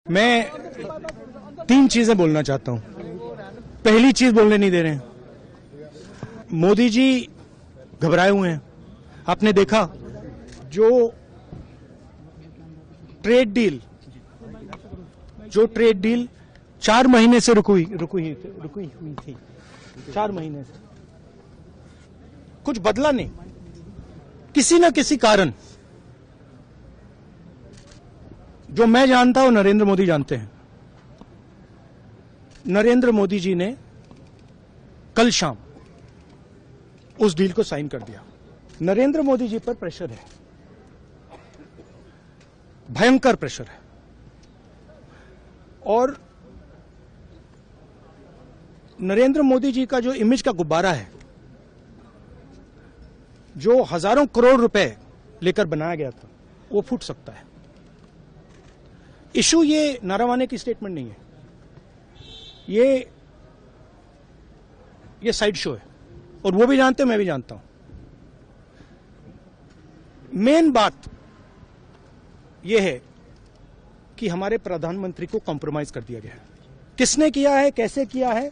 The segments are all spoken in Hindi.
मैं तीन चीजें बोलना चाहता हूं। पहली चीज बोलने नहीं दे रहे हैं। मोदी जी घबराए हुए हैं। आपने देखा जो ट्रेड डील 4 महीने से रुकी हुई थी। 4 महीने से कुछ बदला नहीं, किसी न किसी कारण। जो मैं जानता हूं नरेंद्र मोदी जानते हैं। नरेंद्र मोदी जी ने कल शाम उस डील को साइन कर दिया। नरेंद्र मोदी जी पर प्रेशर है, भयंकर प्रेशर है। और नरेंद्र मोदी जी का जो इमेज का गुब्बारा है, जो हजारों करोड़ रुपए लेकर बनाया गया था, वो फूट सकता है। इशू ये नारावाने की स्टेटमेंट नहीं है, ये साइड शो है। और वो भी जानते हैं, मैं भी जानता हूं। मेन बात यह है कि हमारे प्रधानमंत्री को कॉम्प्रोमाइज कर दिया गया है। किसने किया है, कैसे किया है,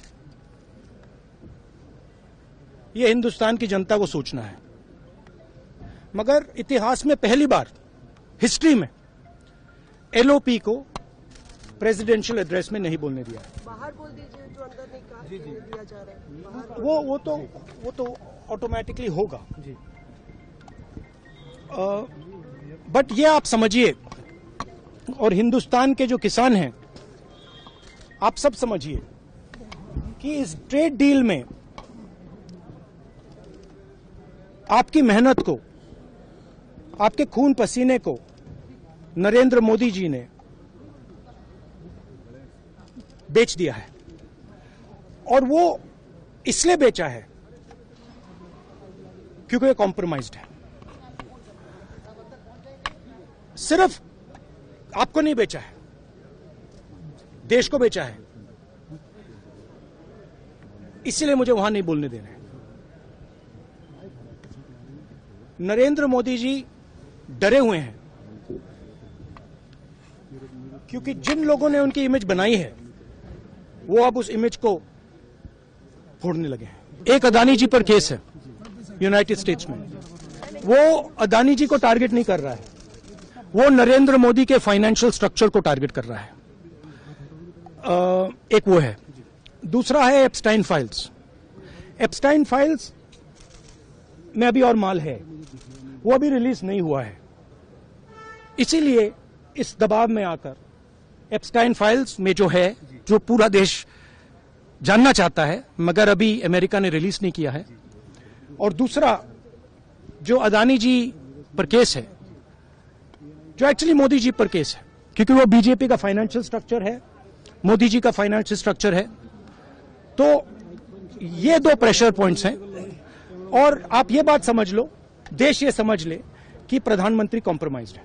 यह हिंदुस्तान की जनता को सोचना है। मगर इतिहास में पहली बार हिस्ट्री में एलओपी को प्रेसिडेंशियल एड्रेस में नहीं बोलने दिया है। बाहर बोल दीजिए, जो अंदर नहीं कहा दिया जा रहा है। वो तो ऑटोमेटिकली होगा जी। बट ये आप समझिए, और हिंदुस्तान के जो किसान हैं, आप सब समझिए कि इस ट्रेड डील में आपकी मेहनत को, आपके खून पसीने को नरेंद्र मोदी जी ने बेच दिया है। और वो इसलिए बेचा है क्योंकि ये कॉम्प्रोमाइज्ड है। सिर्फ आपको नहीं बेचा है, देश को बेचा है। इसलिए मुझे वहां नहीं बोलने देना है। नरेंद्र मोदी जी डरे हुए हैं क्योंकि जिन लोगों ने उनकी इमेज बनाई है, वो अब उस इमेज को फोड़ने लगे हैं। एक अदानी जी पर केस है यूनाइटेड स्टेट्स में। वो अदानी जी को टारगेट नहीं कर रहा है, वो नरेंद्र मोदी के फाइनेंशियल स्ट्रक्चर को टारगेट कर रहा है। एक वो है। दूसरा है एप्स्टाइन फाइल्स। एप्स्टाइन फाइल्स में अभी और माल है, वो अभी रिलीज नहीं हुआ है। इसीलिए इस दबाव में आकर एप्स्टाइन फाइल्स में जो है, जो पूरा देश जानना चाहता है, मगर अभी अमेरिका ने रिलीज नहीं किया है। और दूसरा जो अदानी जी पर केस है, जो एक्चुअली मोदी जी पर केस है, क्योंकि वो बीजेपी का फाइनेंशियल स्ट्रक्चर है, मोदी जी का फाइनेंशियल स्ट्रक्चर है। तो ये 2 प्रेशर पॉइंट्स हैं। और आप ये बात समझ लो, देश ये समझ ले कि प्रधानमंत्री कॉम्प्रोमाइज्ड है।